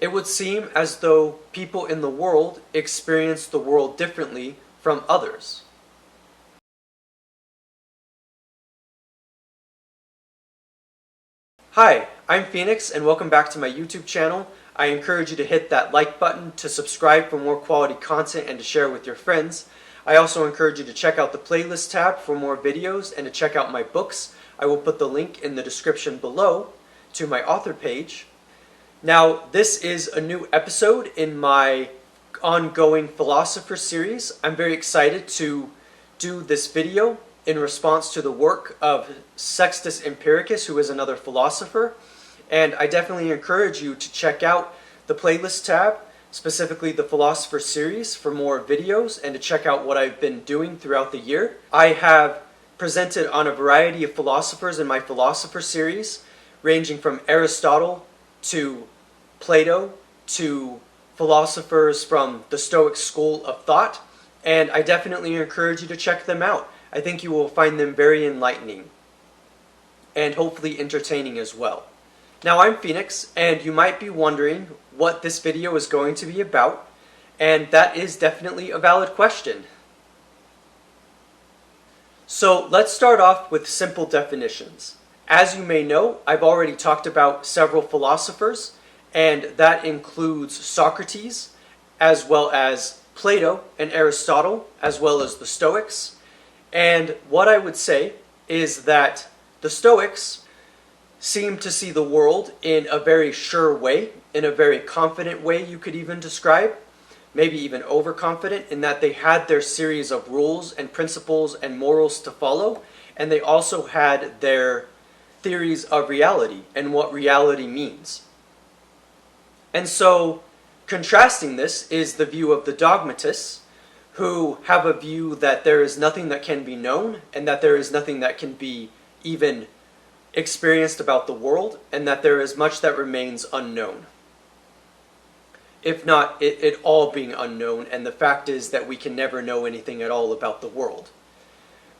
it would seem as though people in the world experience the world differently from others. Hi, I'm Phoenix and welcome back to my YouTube channel. I encourage you to hit that like button, to subscribe for more quality content, and to share with your friends. I also encourage you to check out the playlist tab for more videos and to check out my books. I will put the link in the description below to my author page. Now, this is a new episode in my ongoing Philosopher Series. I'm very excited to do this video in response to the work of Sextus Empiricus, who is another philosopher. And I definitely encourage you to check out the playlist tab, specifically the Philosopher Series, for more videos and to check out what I've been doing throughout the year. I have presented on a variety of philosophers in my Philosopher Series, ranging from Aristotle to Plato to philosophers from the Stoic school of thought, and I definitely encourage you to check them out. I think you will find them very enlightening and hopefully entertaining as well. Now, I'm Phoenix, and you might be wondering what this video is going to be about, and that is definitely a valid question. So let's start off with simple definitions. As you may know, I've already talked about several philosophers, and that includes Socrates, as well as Plato and Aristotle, as well as the Stoics. And what I would say is that the Stoics seem to see the world in a very sure way, in a very confident way you could even describe, maybe even overconfident, in that they had their series of rules and principles and morals to follow, and they also had their theories of reality and what reality means. And so, contrasting this is the view of the dogmatists, who have a view that there is nothing that can be known, and that there is nothing that can be even experienced about the world, and that there is much that remains unknown. If not, it all being unknown, and the fact is that we can never know anything at all about the world.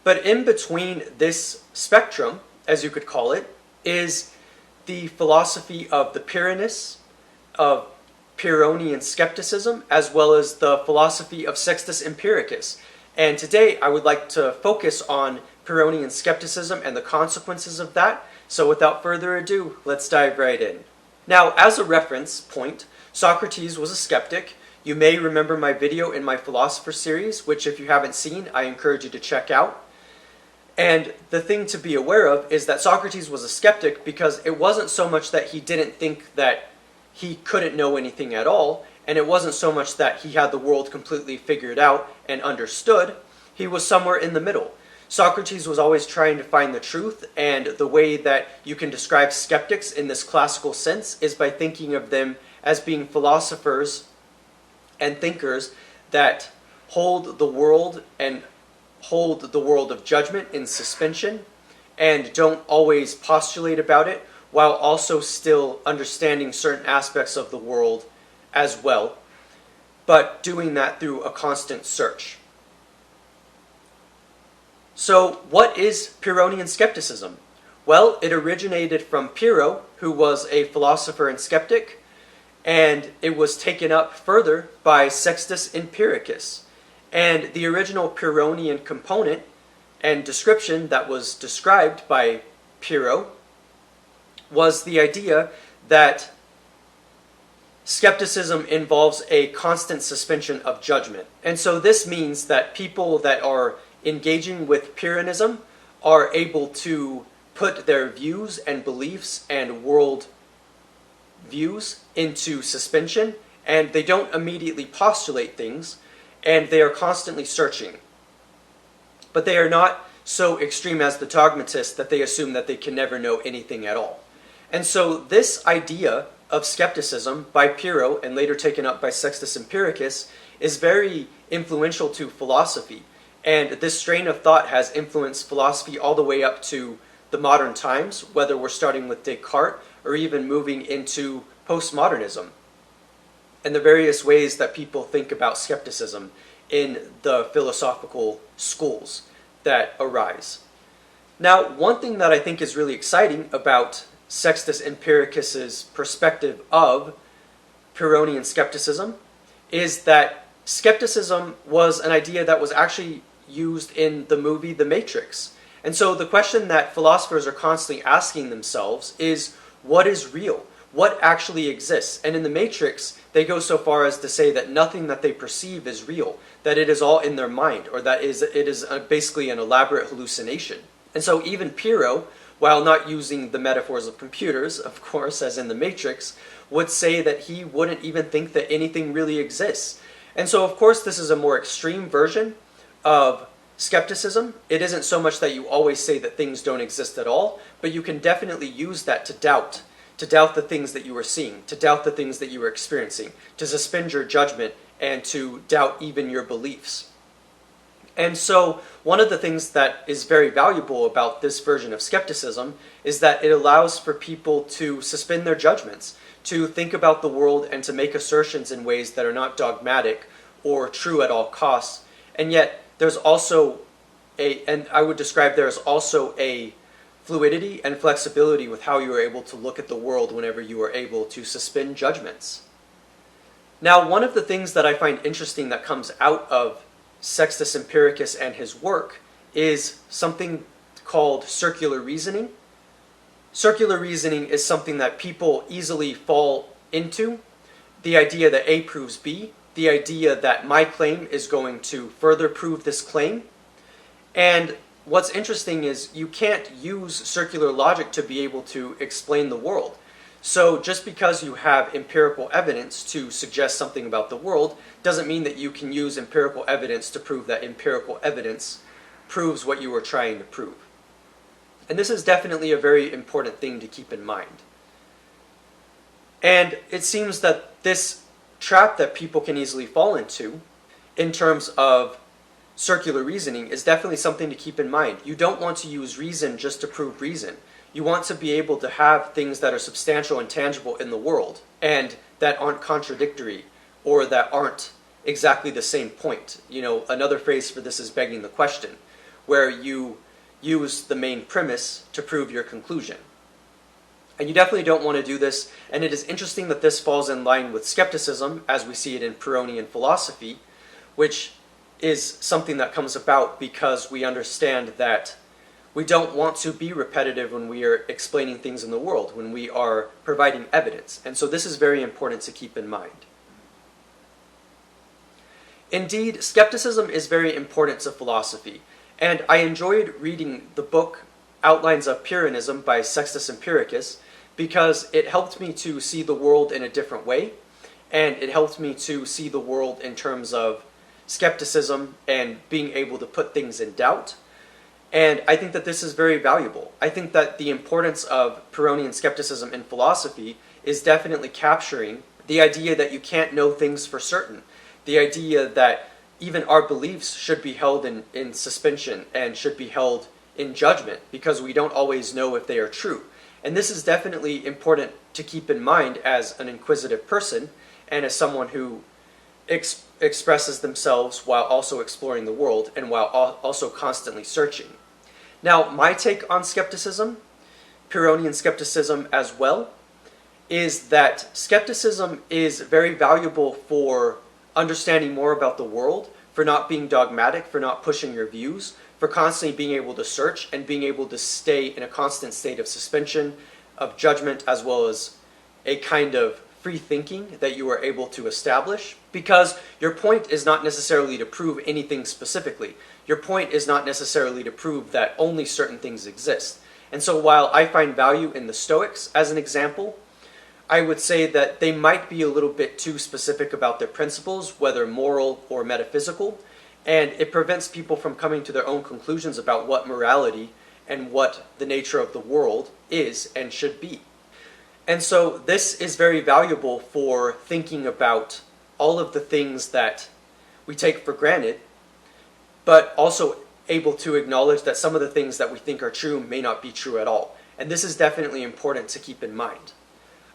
But in between this spectrum, as you could call it, is the philosophy of the Pyrrhonists, of Pyronian skepticism, as well as the philosophy of Sextus Empiricus. And today I would like to focus on Pyronian skepticism and the consequences of that. So without further ado, let's dive right in. Now, as a reference point, Socrates was a skeptic. You may remember my video in my Philosopher Series, which if you haven't seen, I encourage you to check out. And the thing to be aware of is that Socrates was a skeptic because it wasn't so much that he didn't think that he couldn't know anything at all, and it wasn't so much that he had the world completely figured out and understood. He was somewhere in the middle. Socrates was always trying to find the truth, and the way that you can describe skeptics in this classical sense is by thinking of them as being philosophers and thinkers that hold the world of judgment in suspension and don't always postulate about it, while also still understanding certain aspects of the world as well, but doing that through a constant search. So what is Pyrrhonian skepticism? Well, it originated from Pyrrho, who was a philosopher and skeptic, and it was taken up further by Sextus Empiricus. And the original Pyrrhonian component and description that was described by Pyrrho was the idea that skepticism involves a constant suspension of judgment. And so this means that people that are engaging with Pyrrhonism are able to put their views and beliefs and world views into suspension, and they don't immediately postulate things, and they are constantly searching. But they are not so extreme as the dogmatists that they assume that they can never know anything at all. And so this idea of skepticism by Pyrrho, and later taken up by Sextus Empiricus, is very influential to philosophy. And this strain of thought has influenced philosophy all the way up to the modern times, whether we're starting with Descartes or even moving into postmodernism, and the various ways that people think about skepticism in the philosophical schools that arise. Now, one thing that I think is really exciting about Sextus Empiricus's perspective of Pyronian skepticism is that skepticism was an idea that was actually used in the movie The Matrix. And so the question that philosophers are constantly asking themselves is, what is real? What actually exists? And in The Matrix, they go so far as to say that nothing that they perceive is real, that it is all in their mind, or that it is basically an elaborate hallucination. And so even Pyrrho, while not using the metaphors of computers, of course, as in The Matrix, would say that he wouldn't even think that anything really exists. And so, of course, this is a more extreme version of skepticism. It isn't so much that you always say that things don't exist at all, but you can definitely use that to doubt the things that you are seeing, to doubt the things that you are experiencing, to suspend your judgment, and to doubt even your beliefs. And so one of the things that is very valuable about this version of skepticism is that it allows for people to suspend their judgments, to think about the world and to make assertions in ways that are not dogmatic or true at all costs. And yet there's also and I would describe there's also a fluidity and flexibility with how you are able to look at the world whenever you are able to suspend judgments. Now, one of the things that I find interesting that comes out of Sextus Empiricus and his work is something called circular reasoning. Circular reasoning is something that people easily fall into. The idea that A proves B, the idea that my claim is going to further prove this claim. And what's interesting is you can't use circular logic to be able to explain the world. So just because you have empirical evidence to suggest something about the world doesn't mean that you can use empirical evidence to prove that empirical evidence proves what you are trying to prove. And this is definitely a very important thing to keep in mind. And it seems that this trap that people can easily fall into, in terms of circular reasoning, is definitely something to keep in mind. You don't want to use reason just to prove reason. You want to be able to have things that are substantial and tangible in the world, and that aren't contradictory, or that aren't exactly the same point. Another phrase for this is begging the question, where you use the main premise to prove your conclusion. And you definitely don't want to do this, and it is interesting that this falls in line with skepticism, as we see it in Pyronian philosophy, which is something that comes about because we understand that we don't want to be repetitive when we are explaining things in the world, when we are providing evidence. And so this is very important to keep in mind. Indeed, skepticism is very important to philosophy, and I enjoyed reading the book Outlines of Pyrrhonism by Sextus Empiricus because it helped me to see the world in a different way, and it helped me to see the world in terms of skepticism and being able to put things in doubt. And I think that this is very valuable. I think that the importance of Pyrrhonian skepticism in philosophy is definitely capturing the idea that you can't know things for certain, the idea that even our beliefs should be held in suspension and should be held in judgment because we don't always know if they are true. And this is definitely important to keep in mind as an inquisitive person and as someone who expresses themselves while also exploring the world and while also constantly searching. Now, my take on skepticism, Pyrrhonian skepticism as well, is that skepticism is very valuable for understanding more about the world, for not being dogmatic, for not pushing your views, for constantly being able to search and being able to stay in a constant state of suspension, of judgment, as well as a kind of free thinking that you are able to establish, because your point is not necessarily to prove anything specifically. Your point is not necessarily to prove that only certain things exist. And so while I find value in the Stoics as an example, I would say that they might be a little bit too specific about their principles, whether moral or metaphysical, and it prevents people from coming to their own conclusions about what morality and what the nature of the world is and should be. And so this is very valuable for thinking about all of the things that we take for granted, but also able to acknowledge that some of the things that we think are true may not be true at all. And this is definitely important to keep in mind.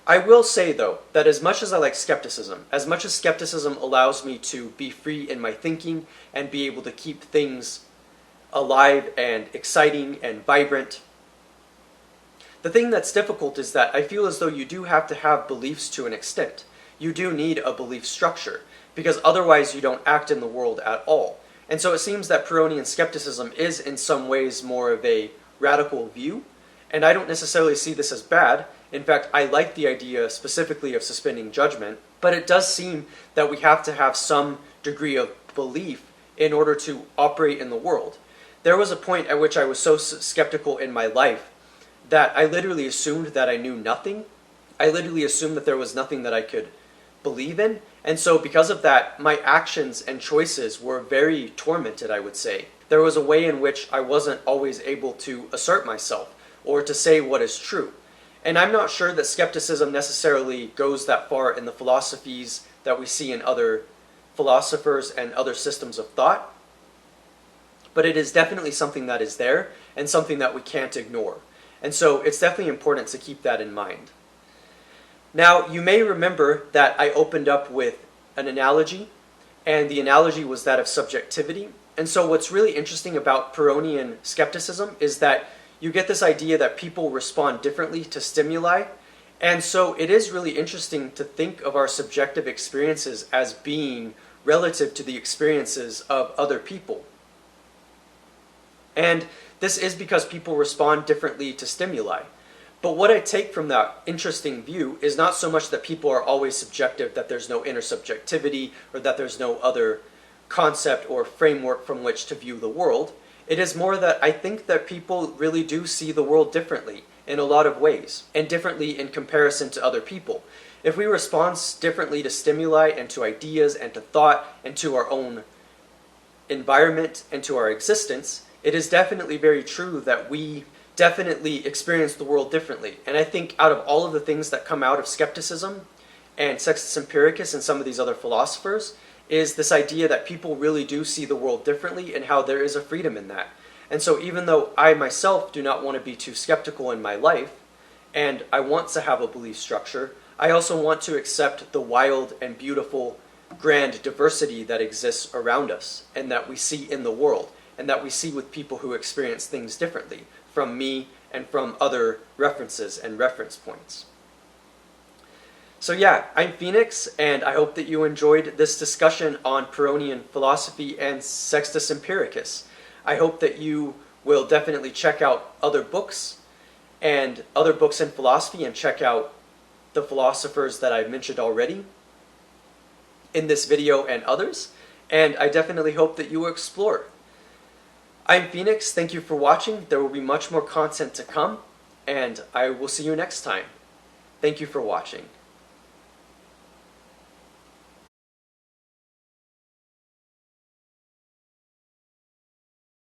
I will say, though, that as much as I like skepticism, as much as skepticism allows me to be free in my thinking and be able to keep things alive and exciting and vibrant, the thing that's difficult is that I feel as though you do have to have beliefs to an extent. you do need a belief structure, because otherwise you don't act in the world at all. And so it seems that Pyronian skepticism is in some ways more of a radical view, and I don't necessarily see this as bad. In fact, I like the idea specifically of suspending judgment, but it does seem that we have to have some degree of belief in order to operate in the world. There was a point at which I was so skeptical in my life that I literally assumed that I knew nothing. I literally assumed that there was nothing that I could believe in. And so because of that, my actions and choices were very tormented, I would say. There was a way in which I wasn't always able to assert myself or to say what is true. And I'm not sure that skepticism necessarily goes that far in the philosophies that we see in other philosophers and other systems of thought, but it is definitely something that is there and something that we can't ignore. And so it's definitely important to keep that in mind. Now, you may remember that I opened up with an analogy, and the analogy was that of subjectivity. And so what's really interesting about Pyronian skepticism is that you get this idea that people respond differently to stimuli. And so it is really interesting to think of our subjective experiences as being relative to the experiences of other people. And this is because people respond differently to stimuli. But what I take from that interesting view is not so much that people are always subjective, that there's no intersubjectivity, or that there's no other concept or framework from which to view the world. It is more that I think that people really do see the world differently in a lot of ways, and differently in comparison to other people. If we respond differently to stimuli and to ideas and to thought and to our own environment and to our existence, it is definitely very true that we definitely experience the world differently. And I think out of all of the things that come out of skepticism and Sextus Empiricus and some of these other philosophers is this idea that people really do see the world differently and how there is a freedom in that. And so even though I myself do not want to be too skeptical in my life, and I want to have a belief structure, I also want to accept the wild and beautiful, grand diversity that exists around us and that we see in the world and that we see with people who experience things differently from me and from other references and reference points. So yeah, I'm Phoenix, and I hope that you enjoyed this discussion on Pyronian philosophy and Sextus Empiricus. I hope that you will definitely check out other books in philosophy and check out the philosophers that I've mentioned already in this video and others, and I definitely hope that you will explore. I'm Phoenix, thank you for watching. There will be much more content to come, and I will see you next time. Thank you for watching.